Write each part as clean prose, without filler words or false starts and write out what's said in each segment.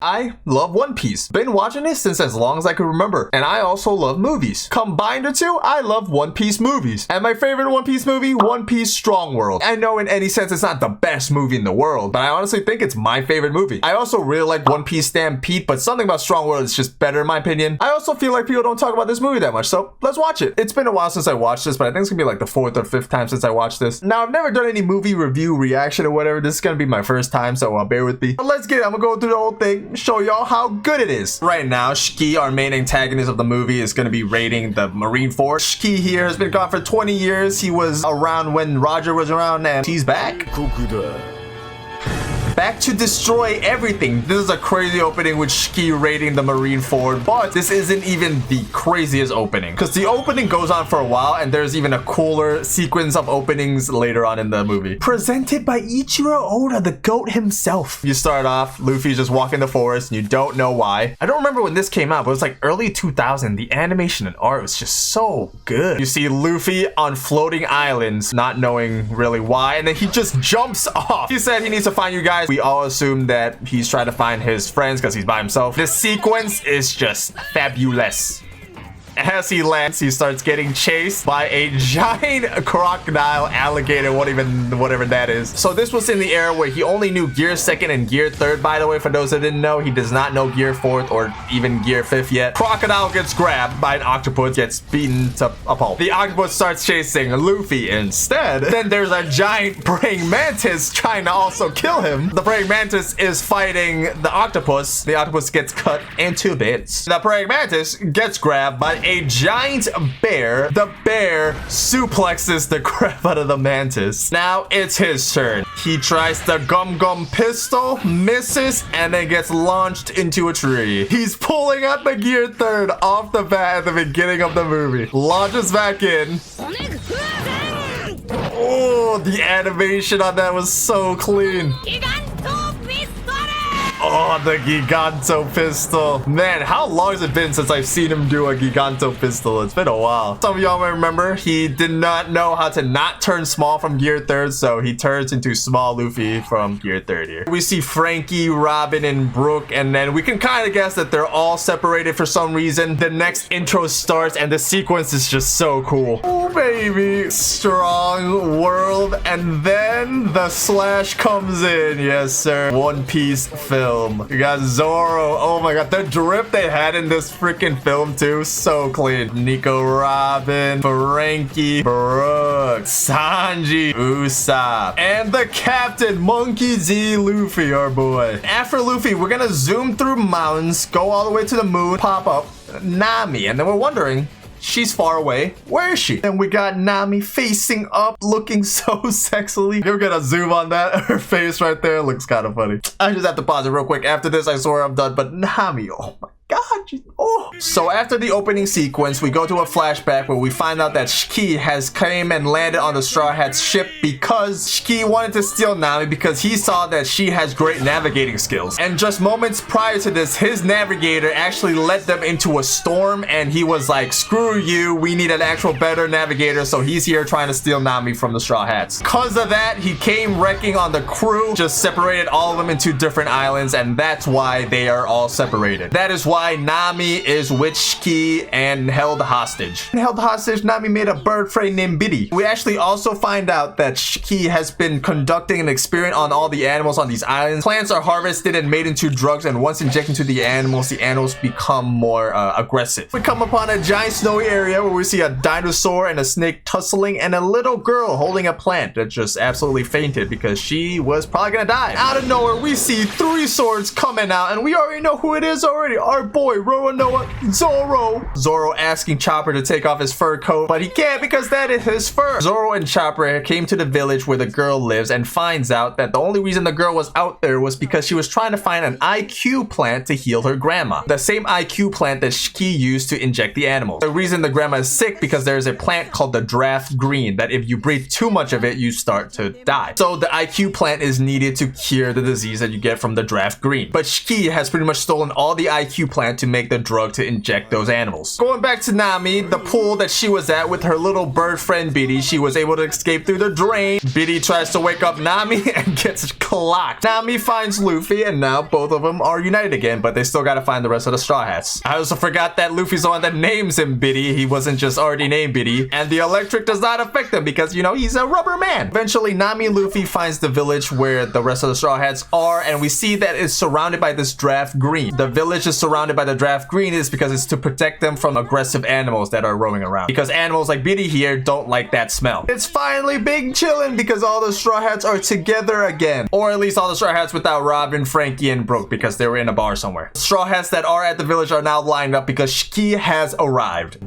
I love One Piece. Been watching it since as long as I can remember. And I also love movies. Combined the two, I love One Piece movies. And my favorite One Piece movie, One Piece Strong World. I know in any sense it's not the best movie in the world, but I honestly think it's my favorite movie. I also really like One Piece Stampede, but something about Strong World is just better in my opinion. I also feel like people don't talk about this movie that much, so let's watch it. It's been a while since I watched this, but I think it's gonna be like the 4th or 5th time since I watched this. Now, I've never done any movie review, reaction, or whatever. This is gonna be my first time, so bear with me. But let's get it. I'm gonna go through the whole thing, show y'all how good it is. Right now, Shiki, our main antagonist of the movie, is going to be raiding the Marine Force. Shiki here has been gone for 20 years. He was around when Roger was around, and he's back. Back to destroy everything. This is a crazy opening with Shiki raiding the Marine Fort, but this isn't even the craziest opening because the opening goes on for a while and there's even a cooler sequence of openings later on in the movie. Presented by Ichiro Oda, the GOAT himself. You start off, Luffy's just walking the forest and you don't know why. I don't remember when this came out, but it was like early 2000. The animation and art was just so good. You see Luffy on floating islands, not knowing really why, and then he just jumps off. He said he needs to find you guys. We all assume that he's trying to find his friends because he's by himself. This sequence is just fabulous. As he lands, he starts getting chased by a giant crocodile, alligator, whatever that is. So this was in the era where he only knew Gear 2nd and Gear 3rd, by the way, for those that didn't know. He does not know Gear 4th or even Gear 5th yet. Crocodile gets grabbed by an octopus, gets beaten to a pulp. The octopus starts chasing Luffy instead. Then there's a giant praying mantis trying to also kill him. The praying mantis is fighting the octopus. The octopus gets cut into bits. The praying mantis gets grabbed by a giant bear. The bear suplexes the crap out of the mantis. Now it's his turn. He tries the gum pistol, misses, and then gets launched into a tree. He's pulling out the Gear 3rd off the bat at the beginning of the movie. Launches back in. Oh, the animation on that was so clean. Oh, the Giganto pistol. Man, how long has it been since I've seen him do a Giganto pistol? It's been a while. Some of y'all may remember he did not know how to not turn small from Gear 3rd, so he turns into small Luffy from Gear 3rd here. We see Frankie, Robin, and Brooke, and then we can kind of guess that they're all separated for some reason. The next intro starts, and the sequence is just so cool. Oh, baby. Strong World, and then the slash comes in. Yes, sir. One Piece film. You got Zoro. Oh my god, the drip they had in this freaking film too, so clean. Nico, Robin, Frankie, Brooke, Sanji, Usopp, and the captain, Monkey D. Luffy, our boy. After Luffy, we're gonna zoom through mountains, go all the way to the moon, pop up Nami, and then we're wondering, she's far away. Where is she? And we got Nami facing up, looking so sexily. You're gonna zoom on that. Her face right there looks kind of funny. I just have to pause it real quick. After this, I swear I'm done. But Nami, oh my god. Oh. So after the opening sequence, we go to a flashback where we find out that Shiki has came and landed on the Straw Hat's ship because Shiki wanted to steal Nami because he saw that she has great navigating skills. And just moments prior to this, his navigator actually led them into a storm and he was like, screw you, we need an actual better navigator, so he's here trying to steal Nami from the Straw Hats. Because of that, he came wrecking on the crew, just separated all of them into different islands, and that's why they are all separated. That is why Nami is with Shiki and held hostage. Nami made a bird prey named Biddy. We actually also find out that Shiki has been conducting an experiment on all the animals on these islands. Plants are harvested and made into drugs, and once injected into the animals become more aggressive. We come upon a giant snowy area where we see a dinosaur and a snake tussling and a little girl holding a plant that just absolutely fainted because she was probably gonna die. Out of nowhere, we see 3 swords coming out, and we already know who it is already. Our boy, Roanoa Zoro. Zoro asking Chopper to take off his fur coat, but he can't because that is his fur. Zoro and Chopper came to the village where the girl lives and finds out that the only reason the girl was out there was because she was trying to find an IQ plant to heal her grandma. The same IQ plant that Shiki used to inject the animals. The reason the grandma is sick because there's a plant called the draft green that if you breathe too much of it, you start to die. So the IQ plant is needed to cure the disease that you get from the draft green. But Shiki has pretty much stolen all the IQ plants plant to make the drug to inject those animals. Going back to Nami, the pool that she was at with her little bird friend Biddy, she was able to escape through the drain. Biddy tries to wake up Nami and gets clocked. Nami finds Luffy, and now both of them are united again, but they still gotta find the rest of the Straw Hats. I also forgot that Luffy's the one that names him Biddy. He wasn't just already named Biddy. And the electric does not affect him because, you know, he's a rubber man. Eventually, Nami and Luffy finds the village where the rest of the Straw Hats are, and we see that it's surrounded by this draft green. The village is surrounded by the draft green is because it's to protect them from aggressive animals that are roaming around. Because animals like Biddy here don't like that smell. It's finally big chillin' because all the Straw Hats are together again. Or at least all the Straw Hats without Robin, Frankie, and Brooke because they were in a bar somewhere. Straw Hats that are at the village are now lined up because Shiki has arrived.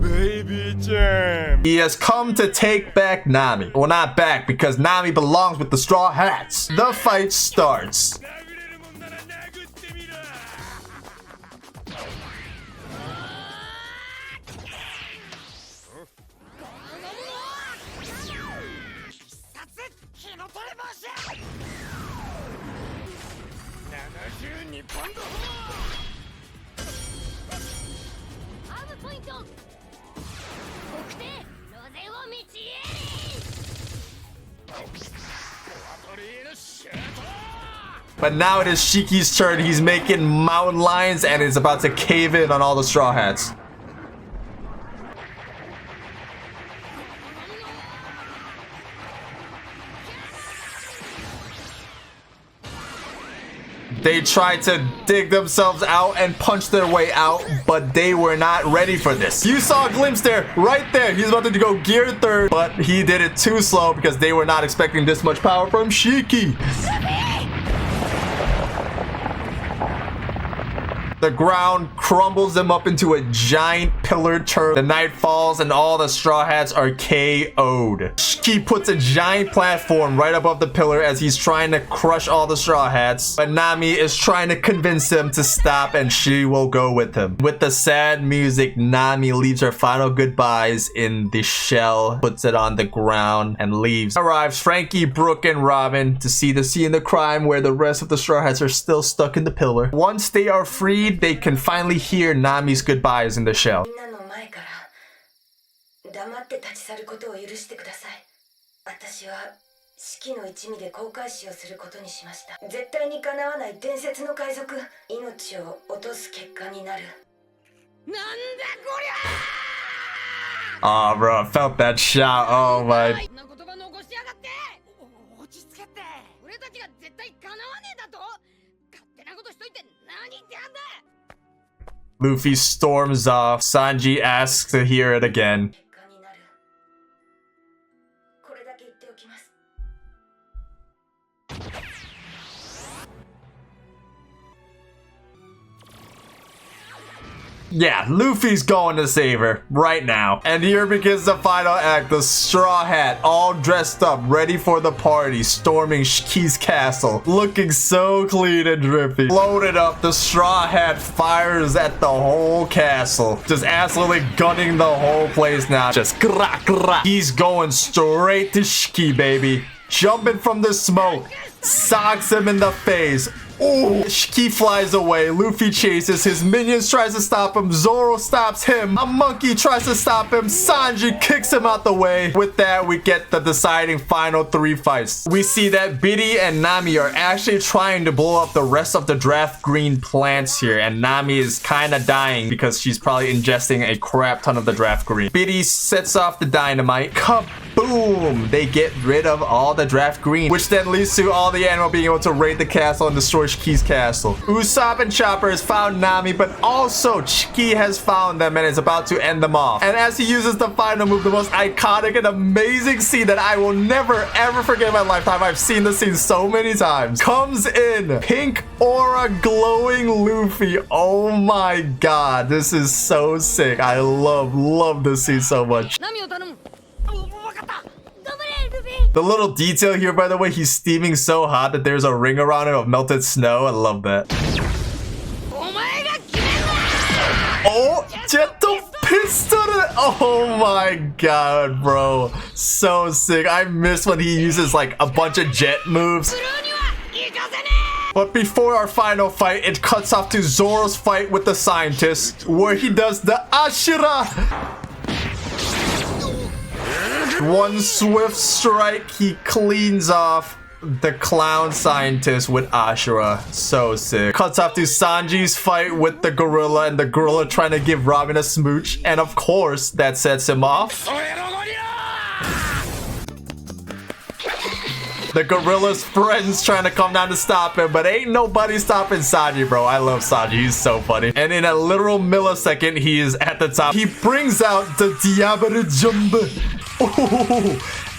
Baby Jam. He has come to take back Nami. Well, not back because Nami belongs with the Straw Hats. The fight starts. But now it is Shiki's turn. He's making mountain lions and is about to cave in on all the Straw Hats. They tried to dig themselves out and punch their way out, but they were not ready for this. You saw a glimpse there, right there. He's about to go gear 3rd, but he did it too slow because they were not expecting this much power from Shiki. The ground crumbles them up into a giant pillared turtle. The night falls and all the Straw Hats are KO'd. Shiki puts a giant platform right above the pillar as he's trying to crush all the Straw Hats. But Nami is trying to convince him to stop and she will go with him. With the sad music, Nami leaves her final goodbyes in the shell, puts it on the ground, and leaves. Arrives Frankie, Brooke, and Robin to see the scene of the crime where the rest of the Straw Hats are still stuck in the pillar. Once they are freed, they can finally hear Nami's goodbyes in the shell. Oh, bro, I felt that shot. Oh my. Luffy storms off. Sanji asks to hear it again. Yeah, Luffy's going to save her right now. And here begins the final act. The Straw Hat, all dressed up, ready for the party, storming Shiki's castle. Looking so clean and drippy. Loaded up, the Straw Hat fires at the whole castle. Just absolutely gunning the whole place now. Just gra gra. He's going straight to Shiki, baby. Jumping from the smoke. Socks him in the face. Ooh, Shiki flies away. Luffy chases. His minions tries to stop him. Zoro stops him. A monkey tries to stop him. Sanji kicks him out the way. With that, we get the deciding final 3 fights. We see that Biddy and Nami are actually trying to blow up the rest of the draft green plants here. And Nami is kind of dying because she's probably ingesting a crap ton of the draft green. Biddy sets off the dynamite. Kaboom! They get rid of all the draft green, which then leads to all the animal being able to raid the castle and destroy Shiki's castle. Usopp and Chopper has found Nami, but also Shiki has found them and is about to end them off. And as he uses the final move, the most iconic and amazing scene that I will never ever forget in my lifetime, I've seen this scene so many times, comes in pink aura glowing Luffy. Oh my god, this is so sick. I love this scene so much. The little detail here, by the way, he's steaming so hot that there's a ring around it of melted snow. I love that. Oh, gentle pistol! Oh my god, bro. So sick. I miss when he uses like a bunch of jet moves. But before our final fight, it cuts off to Zoro's fight with the scientist, where he does the Ashura. One swift strike, he cleans off the clown scientist with Ashura. So sick. Cuts off to Sanji's fight with the gorilla, and the gorilla trying to give Robin a smooch. And of course, that sets him off. The gorilla's friends trying to come down to stop him, but ain't nobody stopping Sanji, bro. I love Sanji. He's so funny. And in a literal millisecond, he is at the top. He brings out the Diablo Jumbo.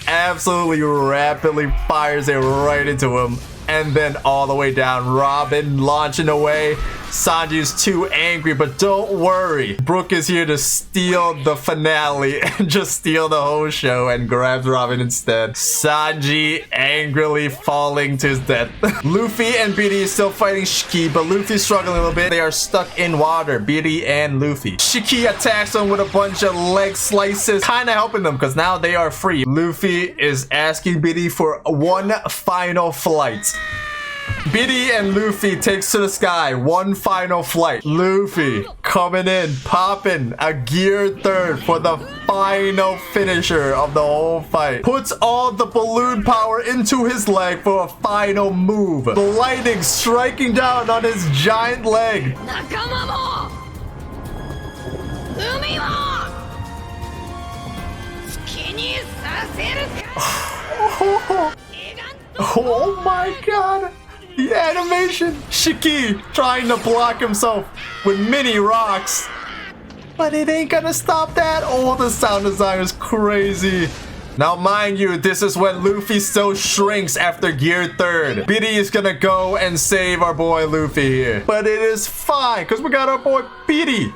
Absolutely rapidly fires it right into him. And then all the way down, Robin launching away. Sanji's too angry, but don't worry. Brook is here to steal the finale and just steal the whole show, and grabs Robin instead. Sanji angrily falling to his death. Luffy and Biddy is still fighting Shiki, but Luffy's struggling a little bit. They are stuck in water, Biddy and Luffy. Shiki attacks them with a bunch of leg slices, kind of helping them because now they are free. Luffy is asking Biddy for one final flight. Biddy and Luffy takes to the sky. One final flight. Luffy coming in, popping a gear third for the final finisher of the whole fight. Puts all the balloon power into his leg for a final move. The lightning striking down on his giant leg. Oh my god. The animation! Shiki trying to block himself with mini rocks. But it ain't gonna stop that. Oh, the sound design is crazy. Now, mind you, this is when Luffy still shrinks after gear third. Biddy is gonna go and save our boy Luffy here. But it is fine, because we got our boy Biddy.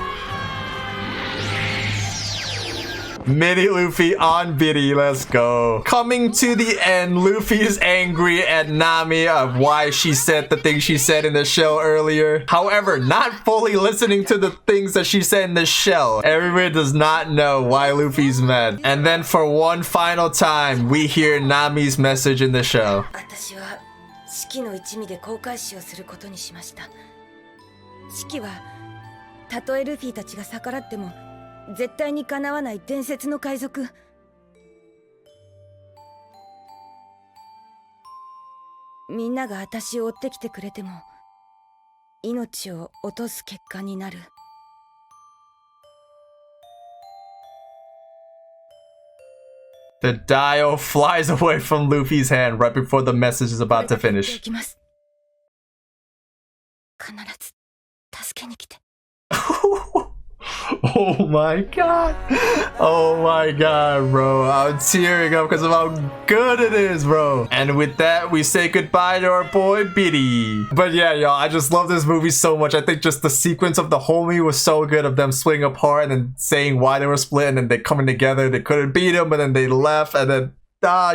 Mini Luffy on Biddy, let's go. Coming to the end, Luffy is angry at Nami of why she said the things she said in the show earlier. However, not fully listening to the things that she said in the show. Everybody does not know why Luffy's mad. And then for one final time, we hear Nami's message in the show. 私は四季の一味で航海士をすることにしました。四季はたとえルフィたちが逆らっても絶対にかなわない伝説の海賊。みんなが私を追ってきてくれても命を落とす結果になる。The dial flies away from Luffy's hand right before the message is about to finish. 必ず助けに来て。Oh my god. Oh my god, bro. I'm tearing up because of how good it is, bro. And with that, we say goodbye to our boy Biddy. But yeah, y'all, I just love this movie so much. I think just the sequence of the homie was so good, of them splitting apart and then saying why they were split, and then they coming together. They couldn't beat him, but then they left, and then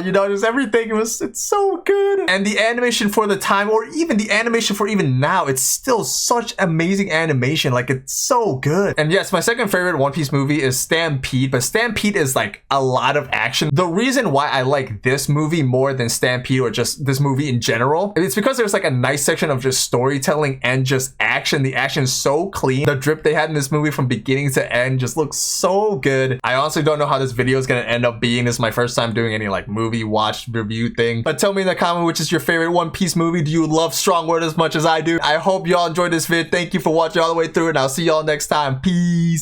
you know, just everything, it's so good. And the animation for the time, or even the animation for even now, it's still such amazing animation. Like, it's so good. And yes, my second favorite One Piece movie is Stampede, but Stampede is like a lot of action. The reason why I like this movie more than Stampede, or just this movie in general, it's because there's like a nice section of just storytelling and just action. The action is so clean. The drip they had in this movie from beginning to end just looks so good. I honestly don't know how this video is gonna end up being. This is my first time doing any like movie watch review thing, but tell me in the comment which is your favorite One Piece movie. Do you love Strong Word as much as I do? I hope y'all enjoyed this vid. Thank you for watching all the way through, and I'll see y'all next time. Peace.